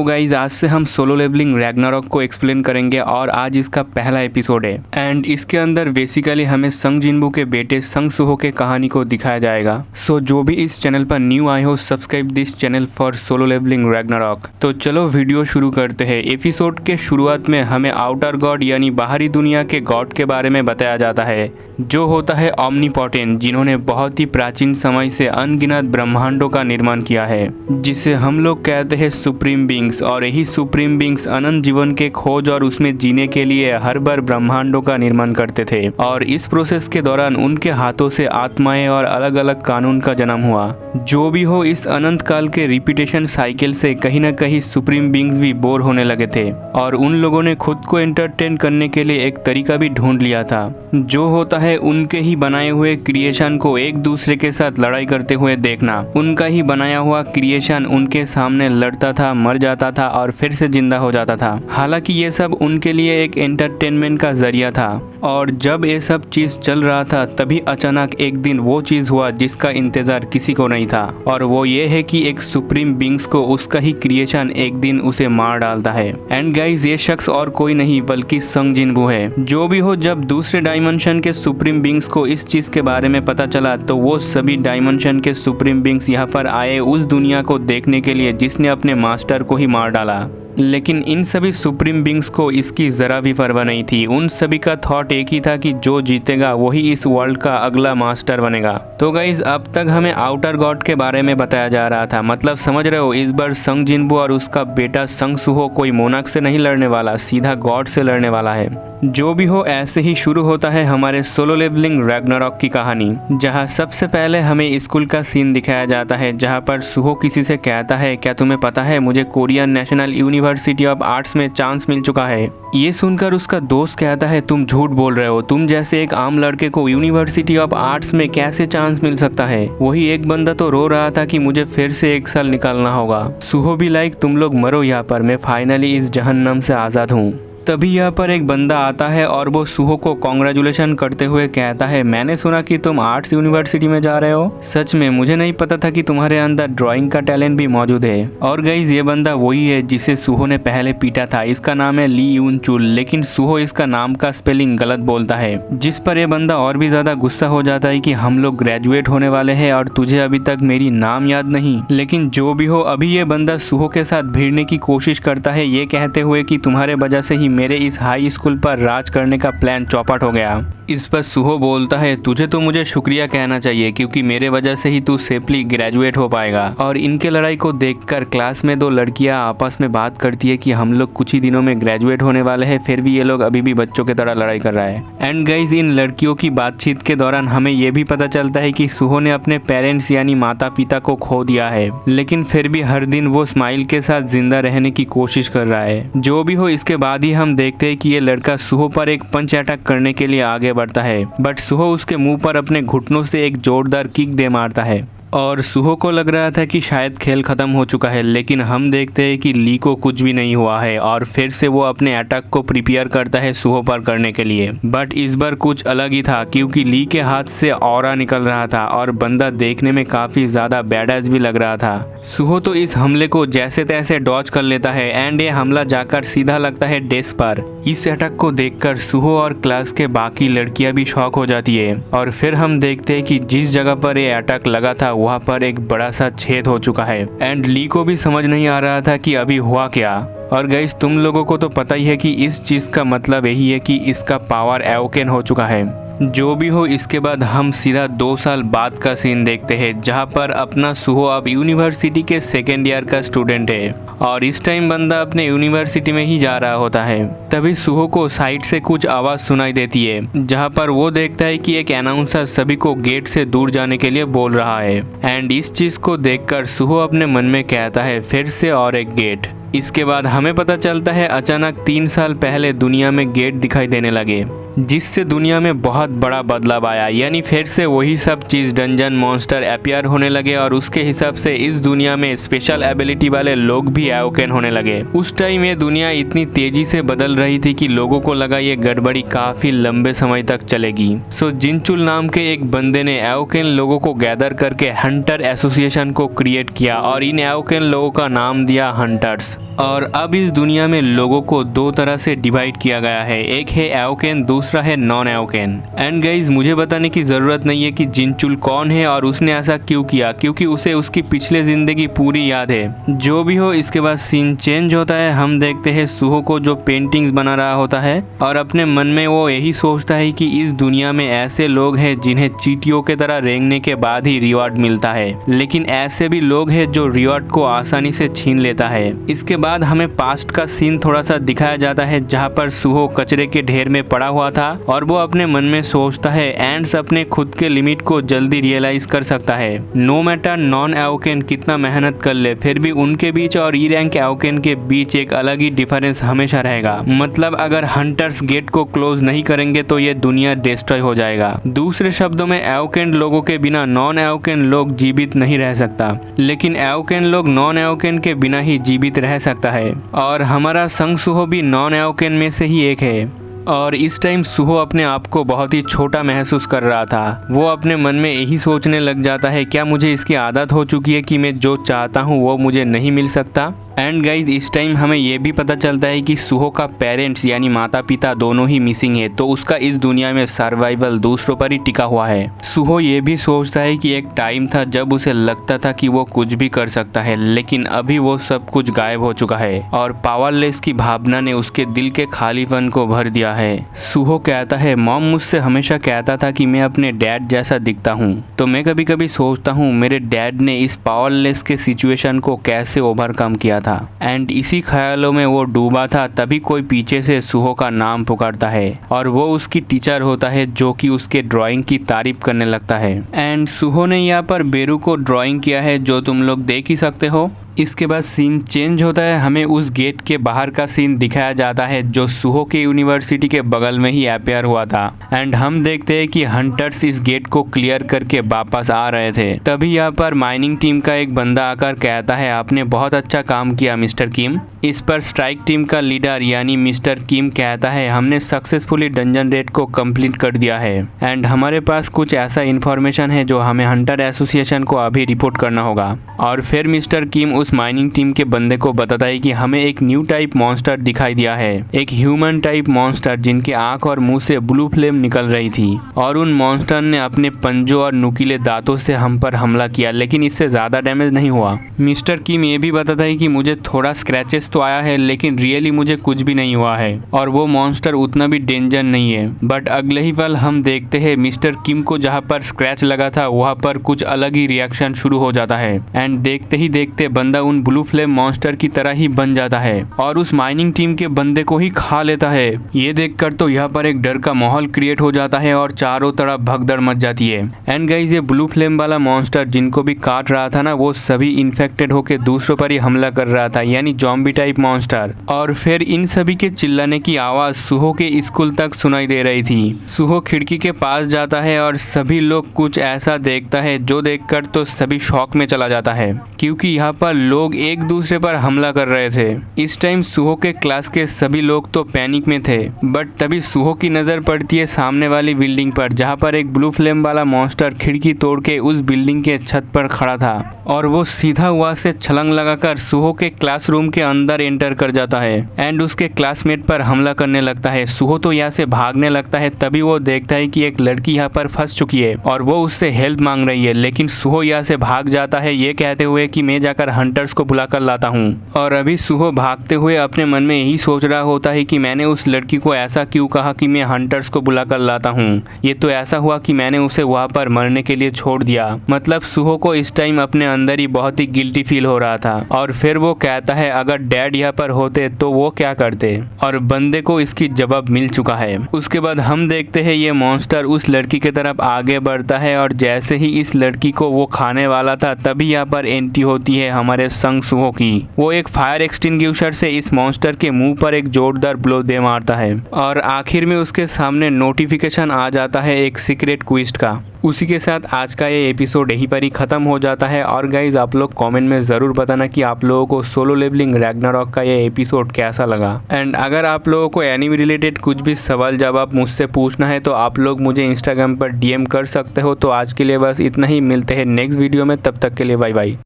Guys आज से हम सोलो लेवलिंग रैग्नारॉक को एक्सप्लेन करेंगे और आज इसका पहला एपिसोड है एंड इसके अंदर बेसिकली हमें संग जिनबू के बेटे संग सुहो के कहानी को दिखाया जाएगा। सो जो भी इस चैनल पर न्यू आए हो subscribe this channel for Solo Leveling Ragnarok. तो चलो वीडियो शुरू करते हैं। एपिसोड के शुरुआत में हमें आउटर गॉड यानी बाहरी दुनिया के गॉड के बारे में बताया जाता है जो होता है ओमनीपोटेंट, जिन्होंने बहुत ही प्राचीन समय से अनगिनत ब्रह्मांडों का निर्माण किया है जिसे हम लोग कहते हैं सुप्रीम बींग्स। और यही सुप्रीम बींग्स अनंत जीवन के खोज और उसमें जीने के लिए हर बार ब्रह्मांडों का निर्माण करते थे और इस प्रोसेस के दौरान उनके हाथों से आत्माएं और अलग अलग कानून का जन्म हुआ। जो भी हो, इस अनंत काल के रिपीटेशन साइकिल से कहीं न कहीं सुप्रीम बींग्स भी बोर होने लगे थे और उन लोगों ने खुद को एंटरटेन करने के लिए एक तरीका भी ढूंढ लिया था जो होता है उनके ही बनाए हुए क्रिएशन को एक दूसरे के साथ लड़ाई करते हुए देखना। उनका ही बनाया हुआ क्रिएशन उनके सामने लड़ता था, मर जाता था और फिर से जिंदा हो जाता था। हालांकि ये सब उनके लिए एक एंटरटेनमेंट का जरिया था और जब ये सब चीज चल रहा था तभी अचानक एक दिन वो चीज हुआ जिसका इंतजार किसी को नहीं था और वो ये है कि एक सुप्रीम बींग्स को उसका ही क्रिएशन एक दिन उसे मार डालता है। एंड गाइज ये शख्स और कोई नहीं बल्कि संग जिनबू है। जो भी हो, जब दूसरे डायमेंशन के सुप्रीम बींग्स को इस चीज के बारे में पता चला तो वो सभी डायमेंशन के सुप्रीम बींग्स यहाँ पर आए उस दुनिया को देखने के लिए जिसने अपने मास्टर को ही मार डाला। लेकिन इन सभी सुप्रीम बींग्स को इसकी जरा भी परवाह नहीं थी। उन सभी का थॉट एक ही था कि जो जीतेगा वही इस वर्ल्ड का अगला मास्टर बनेगा। तो गाइज अब तक हमें आउटर गॉड के बारे में बताया जा रहा था, मतलब समझ रहे हो, इस बार संग जिनबू और उसका बेटा संग सुहो कोई मोनाक से नहीं लड़ने वाला, सीधा गॉड से लड़ने वाला है। जो भी हो, ऐसे ही शुरू होता है हमारे सोलो लेवलिंग रैग्नारॉक की कहानी, जहाँ सबसे पहले हमें स्कूल का सीन दिखाया जाता है जहाँ पर सुहो किसी से कहता है, क्या तुम्हें पता है मुझे Korean national university of arts में चांस मिल चुका है। ये सुनकर उसका दोस्त कहता है, तुम झूठ बोल रहे हो, तुम जैसे एक आम लड़के को यूनिवर्सिटी ऑफ आर्ट्स में कैसे चांस मिल सकता है। वही एक बंदा तो रो रहा था कि मुझे फिर से 1 साल निकालना होगा। सुहो भी लाइक, तुम लोग मरो यहाँ पर, मैं फाइनली इस जहन्नम से आजाद हूँ। तभी यहाँ पर एक बंदा आता है और वो सुहो को कॉन्ग्रेचुलेशन करते हुए कहता है, मैंने सुना कि तुम आर्ट्स यूनिवर्सिटी में जा रहे हो। सच में मुझे नहीं पता था कि तुम्हारे अंदर ड्राइंग का टैलेंट भी मौजूद है। और गाइस ये बंदा वही है जिसे सुहो ने पहले पीटा था। इसका नाम है ली यून चुल, लेकिन सुहो इसका नाम का स्पेलिंग गलत बोलता है, जिस पर यह बंदा और भी ज्यादा गुस्सा हो जाता है कि हम लोग ग्रेजुएट होने वाले हैं और तुझे अभी तक मेरी नाम याद नहीं। लेकिन जो भी हो, अभी ये बंदा सुहो के साथ भिड़ने की कोशिश करता है ये कहते हुए कि तुम्हारे वजह से ही मेरे इस हाई स्कूल पर राज करने का प्लान चौपट हो गया। इस पर सुहो बोलता है, तुझे तो मुझे शुक्रिया कहना चाहिए क्योंकि मेरे वजह से ही तू सेफली ग्रेजुएट हो पाएगा। और इनके लड़ाई को देखकर क्लास में 2 लड़कियां आपस में बात करती है कि हम लोग कुछ ही दिनों में ग्रेजुएट होने वाले हैं, फिर भी ये लोग अभी भी बच्चों की तरह लड़ाई कर रहा है। एंड गाइज इन लड़कियों की बातचीत के दौरान हमें यह भी पता चलता है कि सुहो ने अपने पेरेंट्स यानी माता पिता को खो दिया है, लेकिन फिर भी हर दिन वो स्माइल के साथ जिंदा रहने की कोशिश कर रहा है। जो भी हो, इसके बाद ही हम देखते हैं कि ये लड़का सुहो पर एक पंच अटैक करने के लिए आगे बढ़ता है, बट सुहो उसके मुंह पर अपने घुटनों से एक जोरदार किक दे मारता है और सुहो को लग रहा था कि शायद खेल खत्म हो चुका है। लेकिन हम देखते हैं कि ली को कुछ भी नहीं हुआ है और फिर से वो अपने अटैक को प्रिपेयर करता है सुहो पर करने के लिए। बट इस बार कुछ अलग ही था क्योंकि ली के हाथ से ऑरा निकल रहा था और बंदा देखने में काफी ज्यादा बैडएस भी लग रहा था। सुहो तो इस हमले को जैसे तैसे डॉज कर लेता है एंड ये हमला जाकर सीधा लगता है डेस्क पर। इस अटैक को देखकर सुहो और क्लास के बाकी लड़कियां भी शॉक हो जाती है और फिर हम देखते हैं कि जिस जगह पर ये अटैक लगा था वहाँ पर एक बड़ा सा छेद हो चुका है एंड ली को भी समझ नहीं आ रहा था कि अभी हुआ क्या। और गाइस तुम लोगों को तो पता ही है कि इस चीज का मतलब यही है कि इसका पावर एवोकेन हो चुका है। जो भी हो, इसके बाद हम सीधा 2 साल बाद का सीन देखते हैं जहाँ पर अपना सुहो अब यूनिवर्सिटी के 2nd ईयर का स्टूडेंट है और इस टाइम बंदा अपने यूनिवर्सिटी में ही जा रहा होता है। तभी सुहो को साइड से कुछ आवाज सुनाई देती है जहाँ पर वो देखता है कि एक अनाउंसर सभी को गेट से दूर जाने के लिए बोल रहा है एंड इस चीज को देखकर सुहो अपने मन में कहता है फिर से और एक गेट। इसके बाद हमें पता चलता है अचानक 3 साल पहले दुनिया में गेट दिखाई देने लगे जिससे दुनिया में बहुत बड़ा बदलाव आया, यानी फिर से वही सब चीज डंजन मॉन्स्टर अपीयर होने लगे और उसके हिसाब से इस दुनिया में स्पेशल एबिलिटी वाले लोग भी एवोकेन होने लगे। उस टाइम ये दुनिया इतनी तेजी से बदल रही थी कि लोगों को लगा ये गड़बड़ी काफी लंबे समय तक चलेगी। सो जिनचुल नाम के एक बंदे ने एवोकेन लोगों को गैदर करके हंटर एसोसिएशन को क्रिएट किया और इन एवोकेन लोगों का नाम दिया हंटर्स। और अब इस दुनिया में लोगों को दो तरह से डिवाइड किया गया है, एक है एओकेन, दूसरा है नॉन एओकेन। एंड गाइज मुझे बताने की जरूरत नहीं है कि जिनचुल कौन है और उसने ऐसा क्यों किया, क्योंकि उसे उसकी पिछले जिंदगी पूरी याद है। जो भी हो, इसके बाद सीन चेंज होता है। हम देखते हैं सुहो को जो पेंटिंग्स बना रहा होता है और अपने मन में वो यही सोचता है कि इस दुनिया में ऐसे लोग हैं जिन्हें चींटियों के तरह रेंगने के बाद ही रिवॉर्ड मिलता है, लेकिन ऐसे भी लोग हैं जो रिवॉर्ड को आसानी से छीन लेता है। इसके बाद हमें पास्ट का सीन थोड़ा सा दिखाया जाता है जहाँ पर सुहो कचरे के ढेर में पड़ा हुआ था और वो अपने मन में सोचता है एंड्स अपने खुद के लिमिट को जल्दी रियलाइज कर सकता है। नो मैटर नॉन एओकेन कितना मेहनत कर ले, फिर भी उनके बीच और ई रैंक एओकेन के बीच एक अलग ही डिफरेंस हमेशा रहेगा। मतलब अगर हंटर्स गेट को क्लोज नहीं करेंगे तो ये दुनिया डिस्ट्रॉय हो जाएगा। दूसरे शब्दों में एओकेन लोगों के बिना नॉन एओकेन लोग जीवित नहीं रह सकता, लेकिन एओकेन लोग नॉन एओकेन के बिना ही जीवित रह सकता है। और हमारा संग सुहो भी नॉन एओकेन में से ही एक है। और इस टाइम सुहो अपने आप को बहुत ही छोटा महसूस कर रहा था। वो अपने मन में यही सोचने लग जाता है, क्या मुझे इसकी आदत हो चुकी है कि मैं जो चाहता हूँ वो मुझे नहीं मिल सकता। एंड गाइज इस टाइम हमें ये भी पता चलता है कि सुहो का पेरेंट्स यानी माता पिता दोनों ही मिसिंग है, तो उसका इस दुनिया में सर्वाइवल दूसरों पर ही टिका हुआ है। सुहो ये भी सोचता है कि एक टाइम था जब उसे लगता था कि वो कुछ भी कर सकता है, लेकिन अभी वो सब कुछ गायब हो चुका है और पावरलेस की भावना ने उसके दिल के खालीपन को भर दिया है। सुहो कहता है, मॉम मुझसे हमेशा कहता था कि मैं अपने डैड जैसा दिखता हूँ, तो मैं कभी कभी सोचता हूँ मेरे डैड ने इस पावरलेस के सिचुएशन को कैसे ओवरकम किया था। एंड इसी ख्यालों में वो डूबा था, तभी कोई पीछे से सुहो का नाम पुकारता है और वो उसकी टीचर होता है जो कि उसके ड्राइंग की तारीफ करने लगता है। एंड सुहो ने यहाँ पर बेरू को ड्राइंग किया है जो तुम लोग देख ही सकते हो। इसके बाद सीन चेंज होता है, हमें उस गेट के बाहर का सीन दिखाया जाता है जो सुहो के यूनिवर्सिटी के बगल में ही अपेयर हुआ था। एंड हम देखते हैं कि हंटर्स इस गेट को क्लियर करके वापस आ रहे थे। तभी यहाँ पर माइनिंग टीम का एक बंदा आकर कहता है, आपने बहुत अच्छा काम किया मिस्टर किम। इस पर स्ट्राइक टीम का लीडर यानी मिस्टर किम कहता है, हमने सक्सेसफुली डंजन रेड को कंप्लीट कर दिया है एंड हमारे पास कुछ ऐसा इन्फॉर्मेशन है जो हमें हंटर एसोसिएशन को अभी रिपोर्ट करना होगा। और फिर मिस्टर किम उस माइनिंग टीम के बंदे को बताता है कि हमें एक न्यू टाइप मॉन्स्टर दिखाई दिया है, एक ह्यूमन टाइप मॉन्स्टर जिनके आंख और मुंह से ब्लू फ्लेम निकल रही थी और उन मॉन्स्टर ने अपने पंजों और नुकीले दांतों से हम पर हमला किया, लेकिन इससे ज्यादा डैमेज नहीं हुआ। मिस्टर किम ये भी बताता है कि मुझे थोड़ा स्क्रैचेस तो आया है, लेकिन रियली मुझे कुछ भी नहीं हुआ है और वो मॉन्स्टर उतना भी डेंजर नहीं है। बट अगले ही पल हम देखते हैं मिस्टर किम को जहाँ पर स्क्रैच लगा था वहाँ पर कुछ अलग ही रिएक्शन शुरू हो जाता है एंड देखते ही देखते बंदा उन ब्लू फ्लेम मॉन्स्टर की तरह ही बन जाता है और उस माइनिंग टीम के बंदे को ही खा लेता है। ये देखकर तो यहाँ पर एक डर का माहौल क्रिएट हो जाता है और चारों तरफ भगदड़ मच जाती है। एंड गाइस ये ब्लू फ्लेम वाला मॉन्स्टर जिनको भी काट रहा था ना, वो सभी इन्फेक्टेड होकर दूसरों पर ही हमला कर रहा था, यानी जॉम्बी टाइप मॉन्स्टर। और फिर इन सभी के चिल्लाने की आवाज सुहो के स्कूल तक सुनाई दे रही थी। सुहो खिड़की के पास जाता है और सभी लोग कुछ ऐसा देखता है जो देखकर तो सभी शॉक में चला जाता है, क्योंकि यहाँ पर लोग एक दूसरे पर हमला कर रहे थे। इस टाइम सुहो के क्लास के सभी लोग तो पैनिक में थे, बट तभी सुहो की नजर पड़ती है सामने वाली बिल्डिंग पर जहाँ पर एक ब्लू फ्लेम वाला मॉन्स्टर खिड़की तोड़ के उस बिल्डिंग के छत पर खड़ा था और वो सीधा वहाँ से छलांग लगाकर सुहो के क्लासरूम के अंदर एंटर कर जाता है एंड उसके क्लासमेट पर हमला करने लगता है। सुहो तो यहाँ से भागने लगता है, तभी वो देखता है कि एक लड़की यहाँ पर फंस चुकी है और वो उससे हेल्प मांग रही है, लेकिन सुहो यहाँ से भाग जाता है ये कहते हुए कि मैं जाकर हंटर्स को बुलाकर लाता हूँ। और अभी सुहो भागते हुए अपने मन में यही सोच रहा होता है कि मैंने उस लड़की को ऐसा क्यों कहा कि मैं हंटर्स को बुलाकर लाता हूँ। ये तो ऐसा हुआ कि मैंने उसे वहाँ पर मरने के लिए छोड़ दिया। मतलब सुहो को इस टाइम अपने अंदर ही बहुत ही गिल्टी फील हो रहा था। और फिर वो कहता है अगर डैड यहाँ पर होते तो वो क्या करते, और बंदे को इसकी जवाब मिल चुका है। उसके बाद हम देखते हैं ये मॉन्स्टर उस लड़की की तरफ आगे बढ़ता है और जैसे ही इस लड़की को वो खाने वाला था तभी यहाँ पर एंट्री होती है हमारे संग सुहो की। वो एक फायर एक्सटिंग्विशर से इस मॉन्स्टर के मुंह पर एक जोरदार ब्लो दे मारता है और आखिर में उसके सामने नोटिफिकेशन आ जाता है एक सीक्रेट क्विस्ट का। उसी के साथ आज का ये एपिसोड यहीं पर ही खत्म हो जाता है। और गाइज आप लोग कमेंट में ज़रूर बताना कि आप लोगों को सोलो लेवलिंग रैग्नारॉक का ये एपिसोड कैसा लगा। एंड अगर आप लोगों को एनीमे रिलेटेड कुछ भी सवाल जवाब मुझसे पूछना है तो आप लोग मुझे इंस्टाग्राम पर DM कर सकते हो। तो आज के लिए बस इतना ही, मिलते हैं नेक्स्ट वीडियो में, तब तक के लिए बाय बाय।